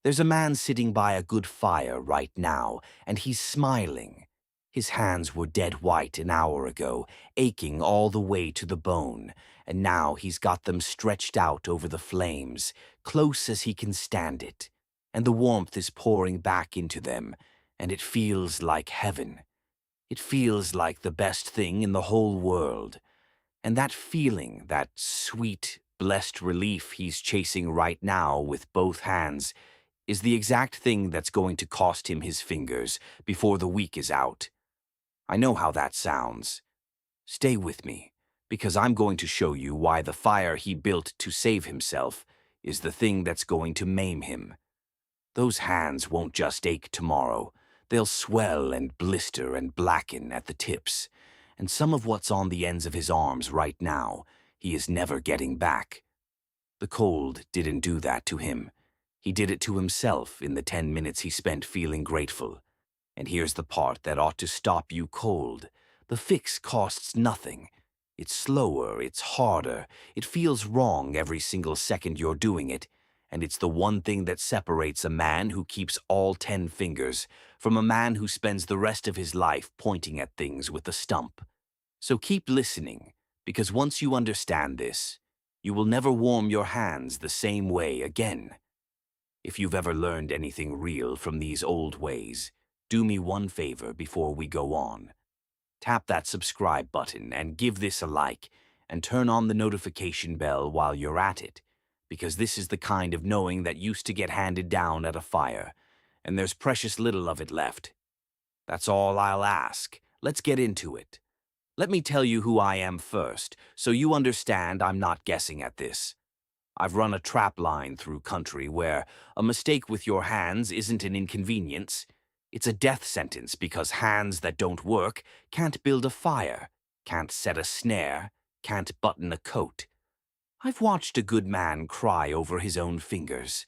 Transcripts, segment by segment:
There's a man sitting by a good fire right now, and he's smiling. His hands were dead white an hour ago, aching all the way to the bone, and now he's got them stretched out over the flames, close as he can stand it, and the warmth is pouring back into them, and it feels like heaven. It feels like the best thing in the whole world. And that feeling, that sweet, blessed relief he's chasing right now with both hands, is the exact thing that's going to cost him his fingers before the week is out. I know how that sounds. Stay with me, because I'm going to show you why the fire he built to save himself is the thing that's going to maim him. Those hands won't just ache tomorrow. They'll swell and blister and blacken at the tips, and some of what's on the ends of his arms right now, he is never getting back. The cold didn't do that to him. He did it to himself in the 10 minutes he spent feeling grateful. And here's the part that ought to stop you cold. The fix costs nothing. It's slower, it's harder, it feels wrong every single second you're doing it, and it's the one thing that separates a man who keeps all 10 fingers from a man who spends the rest of his life pointing at things with a stump. So keep listening, because once you understand this, you will never warm your hands the same way again. If you've ever learned anything real from these old ways, do me one favor before we go on. Tap that subscribe button and give this a like, and turn on the notification bell while you're at it, because this is the kind of knowing that used to get handed down at a fire, and there's precious little of it left. That's all I'll ask. Let's get into it. Let me tell you who I am first, so you understand I'm not guessing at this. I've run a trap line through country where a mistake with your hands isn't an inconvenience. It's a death sentence because hands that don't work can't build a fire, can't set a snare, can't button a coat. I've watched a good man cry over his own fingers,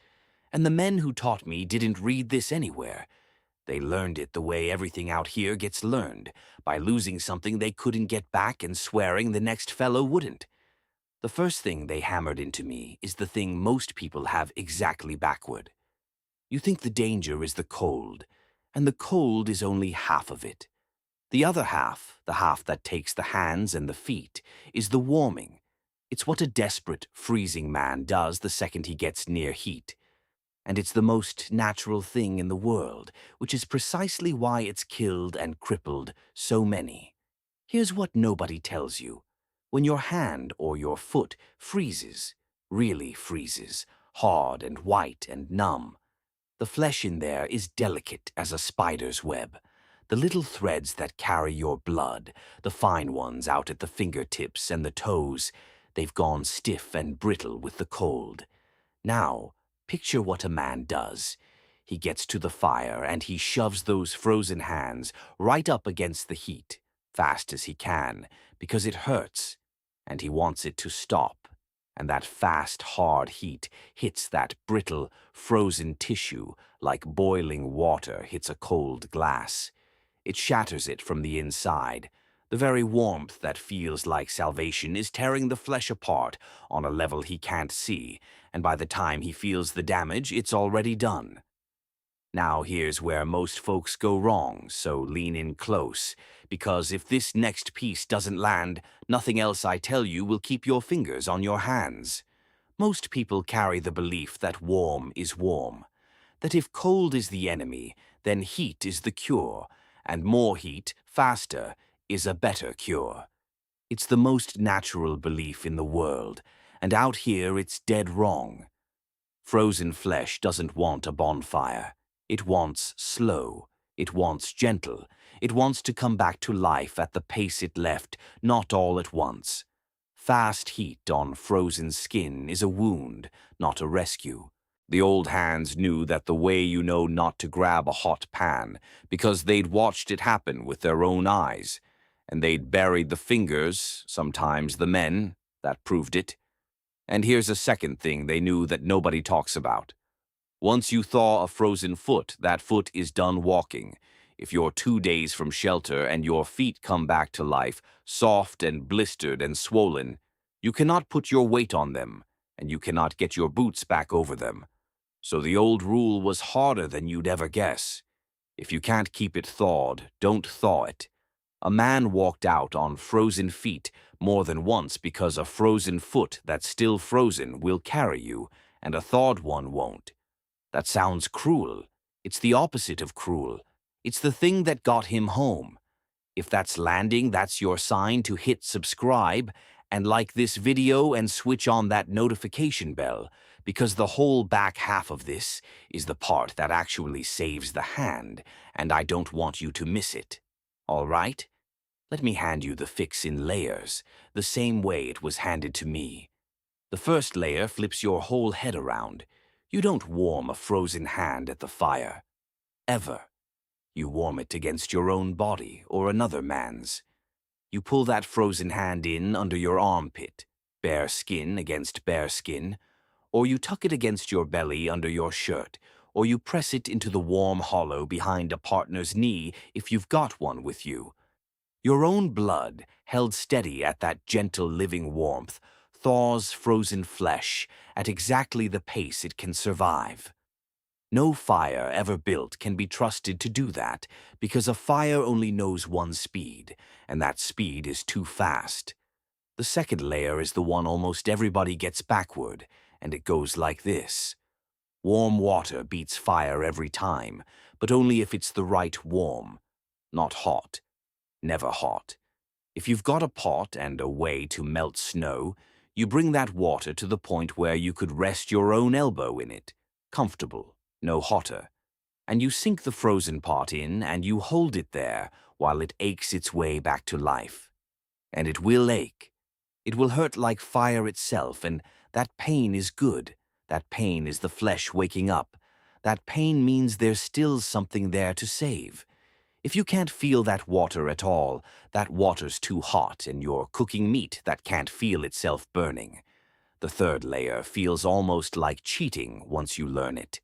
and the men who taught me didn't read this anywhere. They learned it the way everything out here gets learned, by losing something they couldn't get back and swearing the next fellow wouldn't. The first thing they hammered into me is the thing most people have exactly backward. You think the danger is the cold, and the cold is only half of it. The other half, the half that takes the hands and the feet, is the warming. It's what a desperate, freezing man does the second he gets near heat. And it's the most natural thing in the world, which is precisely why it's killed and crippled so many. Here's what nobody tells you. When your hand or your foot freezes, really freezes, hard and white and numb, the flesh in there is delicate as a spider's web. The little threads that carry your blood, the fine ones out at the fingertips and the toes, they've gone stiff and brittle with the cold. Now, picture what a man does. He gets to the fire and he shoves those frozen hands right up against the heat, fast as he can, because it hurts, and he wants it to stop. And that fast, hard heat hits that brittle, frozen tissue like boiling water hits a cold glass. It shatters it from the inside. The very warmth that feels like salvation is tearing the flesh apart on a level he can't see, and by the time he feels the damage, it's already done. Now here's where most folks go wrong, so lean in close, because if this next piece doesn't land, nothing else I tell you will keep your fingers on your hands. Most people carry the belief that warm is warm, that if cold is the enemy, then heat is the cure, and more heat, faster, is a better cure. It's the most natural belief in the world, and out here it's dead wrong. Frozen flesh doesn't want a bonfire. It wants slow. It wants gentle. It wants to come back to life at the pace it left, not all at once. Fast heat on frozen skin is a wound, not a rescue. The old hands knew that the way you know not to grab a hot pan, because they'd watched it happen with their own eyes, and they'd buried the fingers, sometimes the men, that proved it. And here's a second thing they knew that nobody talks about. Once you thaw a frozen foot, that foot is done walking. If you're 2 days from shelter and your feet come back to life, soft and blistered and swollen, you cannot put your weight on them, and you cannot get your boots back over them. So the old rule was harder than you'd ever guess. If you can't keep it thawed, don't thaw it. A man walked out on frozen feet more than once because a frozen foot that's still frozen will carry you, and a thawed one won't. That sounds cruel. It's the opposite of cruel. It's the thing that got him home. If that's landing, that's your sign to hit subscribe and like this video and switch on that notification bell, because the whole back half of this is the part that actually saves the hand, and I don't want you to miss it. All right? Let me hand you the fix in layers, the same way it was handed to me. The first layer flips your whole head around. You don't warm a frozen hand at the fire. Ever. You warm it against your own body or another man's. You pull that frozen hand in under your armpit, bare skin against bare skin, or you tuck it against your belly under your shirt, or you press it into the warm hollow behind a partner's knee if you've got one with you. Your own blood, held steady at that gentle living warmth, thaws frozen flesh at exactly the pace it can survive. No fire ever built can be trusted to do that, because a fire only knows one speed, and that speed is too fast. The second layer is the one almost everybody gets backward, and it goes like this. Warm water beats fire every time, but only if it's the right warm, not hot. Never hot. If you've got a pot and a way to melt snow, you bring that water to the point where you could rest your own elbow in it, comfortable, no hotter. And you sink the frozen pot in and you hold it there while it aches its way back to life. And it will ache. It will hurt like fire itself, and that pain is good. That pain is the flesh waking up. That pain means there's still something there to save. If you can't feel that water at all, that water's too hot and you're cooking meat that can't feel itself burning. The third layer feels almost like cheating once you learn it.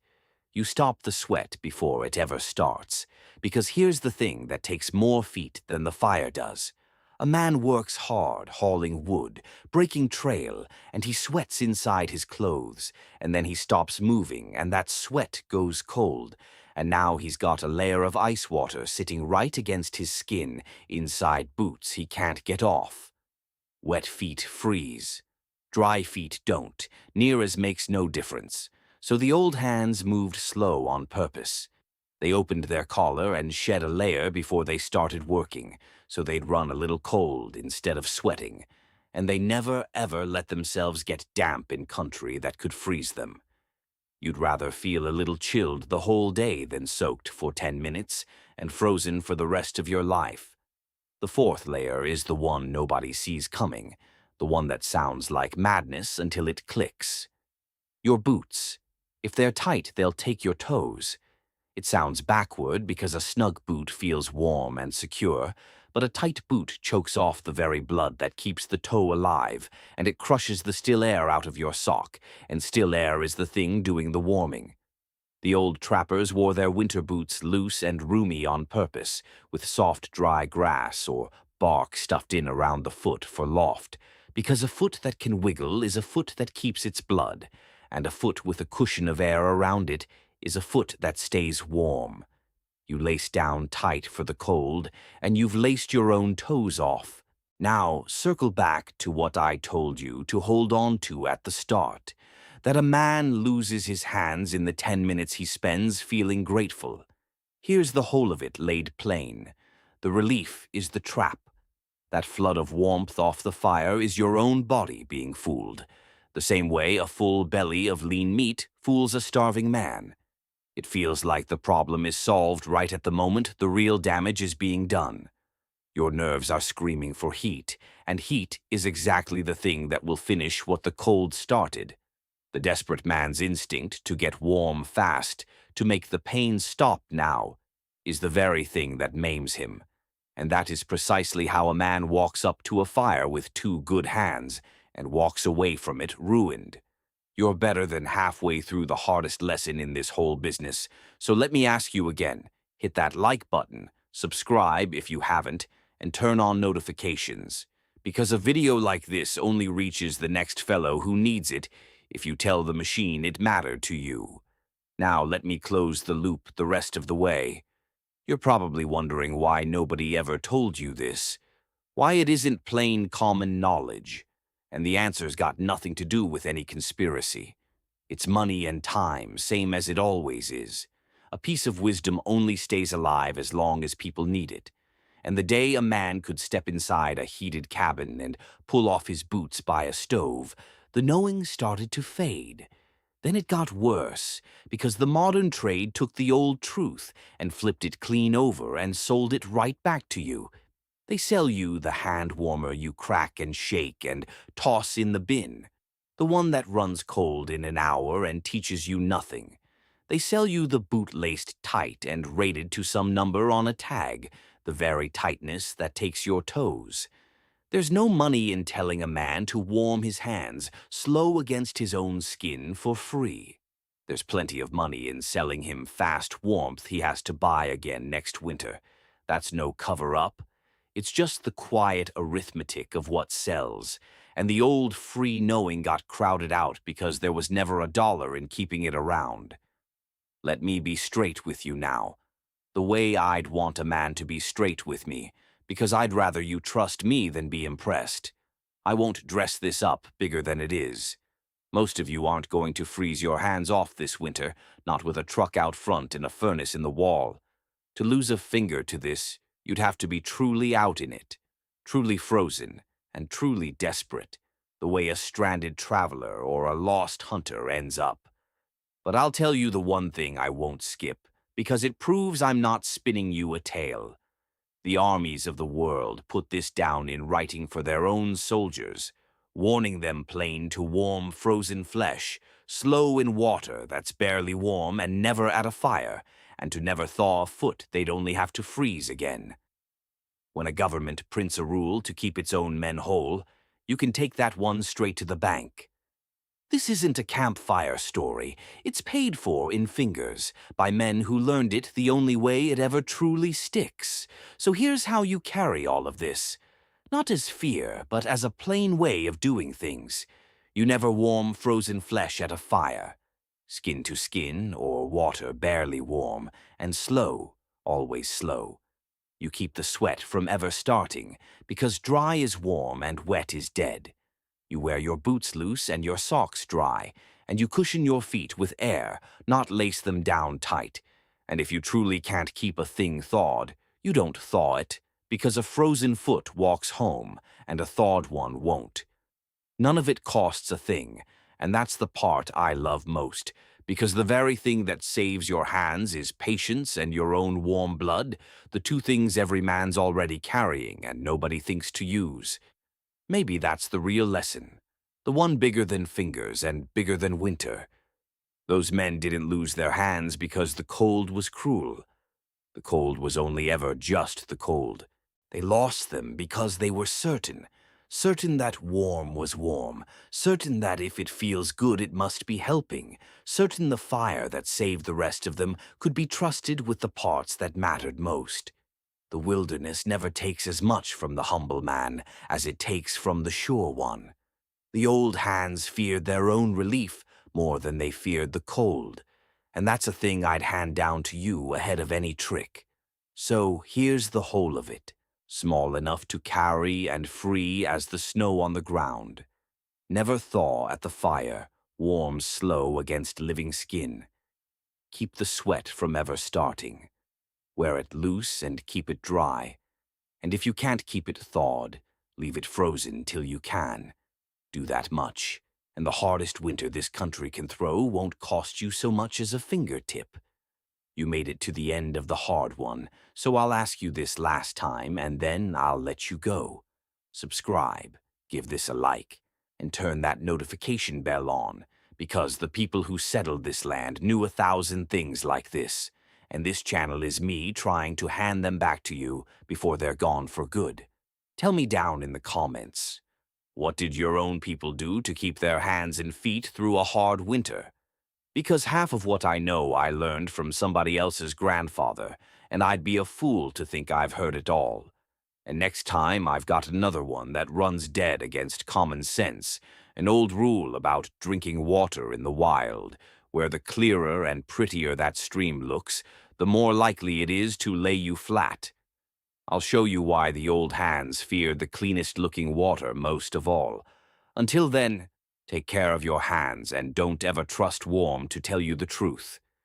You stop the sweat before it ever starts, because here's the thing that takes more feet than the fire does. A man works hard hauling wood, breaking trail, and he sweats inside his clothes, and then he stops moving and that sweat goes cold. And now he's got a layer of ice water sitting right against his skin inside boots he can't get off. Wet feet freeze. Dry feet don't. Near as makes no difference. So the old hands moved slow on purpose. They opened their collar and shed a layer before they started working, so they'd run a little cold instead of sweating. And they never ever let themselves get damp in country that could freeze them. You'd rather feel a little chilled the whole day than soaked for 10 minutes and frozen for the rest of your life. The fourth layer is the one nobody sees coming, the one that sounds like madness until it clicks. Your boots. If they're tight, they'll take your toes. It sounds backward because a snug boot feels warm and secure, but a tight boot chokes off the very blood that keeps the toe alive, and it crushes the still air out of your sock, and still air is the thing doing the warming. The old trappers wore their winter boots loose and roomy on purpose, with soft dry grass or bark stuffed in around the foot for loft, because a foot that can wiggle is a foot that keeps its blood, and a foot with a cushion of air around it is a foot that stays warm. You lace down tight for the cold, and you've laced your own toes off. Now, circle back to what I told you to hold on to at the start, that a man loses his hands in the 10 minutes he spends feeling grateful. Here's the whole of it laid plain. The relief is the trap. That flood of warmth off the fire is your own body being fooled, the same way a full belly of lean meat fools a starving man. It feels like the problem is solved right at the moment the real damage is being done. Your nerves are screaming for heat, and heat is exactly the thing that will finish what the cold started. The desperate man's instinct to get warm fast, to make the pain stop now, is the very thing that maims him. And that is precisely how a man walks up to a fire with 2 good hands and walks away from it ruined. You're better than halfway through the hardest lesson in this whole business, so let me ask you again. Hit that like button, subscribe if you haven't, and turn on notifications. Because a video like this only reaches the next fellow who needs it if you tell the machine it mattered to you. Now let me close the loop the rest of the way. You're probably wondering why nobody ever told you this, why it isn't plain common knowledge, and the answer's got nothing to do with any conspiracy. It's money and time, same as it always is. A piece of wisdom only stays alive as long as people need it. And the day a man could step inside a heated cabin and pull off his boots by a stove, the knowing started to fade. Then it got worse, because the modern trade took the old truth and flipped it clean over and sold it right back to you. They sell you the hand warmer you crack and shake and toss in the bin, the one that runs cold in an hour and teaches you nothing. They sell you the boot laced tight and rated to some number on a tag, the very tightness that takes your toes. There's no money in telling a man to warm his hands slow against his own skin for free. There's plenty of money in selling him fast warmth he has to buy again next winter. That's no cover-up. It's just the quiet arithmetic of what sells, and the old free knowing got crowded out because there was never a dollar in keeping it around. Let me be straight with you now, the way I'd want a man to be straight with me, because I'd rather you trust me than be impressed. I won't dress this up bigger than it is. Most of you aren't going to freeze your hands off this winter, not with a truck out front and a furnace in the wall. To lose a finger to this, you'd have to be truly out in it, truly frozen, and truly desperate, the way a stranded traveler or a lost hunter ends up. But I'll tell you the one thing I won't skip, because it proves I'm not spinning you a tale. The armies of the world put this down in writing for their own soldiers, warning them plain to warm frozen flesh, slow in water that's barely warm and never at a fire, and to never thaw a foot they'd only have to freeze again. When a government prints a rule to keep its own men whole, you can take that one straight to the bank. This isn't a campfire story. It's paid for in fingers, by men who learned it the only way it ever truly sticks. So here's how you carry all of this. Not as fear, but as a plain way of doing things. You never warm frozen flesh at a fire. Skin to skin, or water barely warm, and slow, always slow. You keep the sweat from ever starting, because dry is warm and wet is dead. You wear your boots loose and your socks dry, and you cushion your feet with air, not lace them down tight. And if you truly can't keep a thing thawed, you don't thaw it, because a frozen foot walks home, and a thawed one won't. None of it costs a thing, and that's the part I love most, because the very thing that saves your hands is patience and your own warm blood, the two things every man's already carrying and nobody thinks to use. Maybe that's the real lesson, the one bigger than fingers and bigger than winter. Those men didn't lose their hands because the cold was cruel. The cold was only ever just the cold. They lost them because they were certain that warm was warm, certain that if it feels good it must be helping, certain the fire that saved the rest of them could be trusted with the parts that mattered most. The wilderness never takes as much from the humble man as it takes from the sure one. The old hands feared their own relief more than they feared the cold, and that's a thing I'd hand down to you ahead of any trick. So here's the whole of it, small enough to carry and free as the snow on the ground. Never thaw at the fire, warm slow against living skin. Keep the sweat from ever starting. Wear it loose and keep it dry. And if you can't keep it thawed, leave it frozen till you can. Do that much, and the hardest winter this country can throw won't cost you so much as a fingertip. You made it to the end of the hard one, so I'll ask you this last time, and then I'll let you go. Subscribe, give this a like, and turn that notification bell on, because the people who settled this land knew 1,000 things like this, and this channel is me trying to hand them back to you before they're gone for good. Tell me down in the comments, what did your own people do to keep their hands and feet through a hard winter? Because half of what I know I learned from somebody else's grandfather, and I'd be a fool to think I've heard it all. And next time I've got another one that runs dead against common sense, an old rule about drinking water in the wild, where the clearer and prettier that stream looks, the more likely it is to lay you flat. I'll show you why the old hands feared the cleanest-looking water most of all. Until then, take care of your hands and don't ever trust Worm to tell you the truth.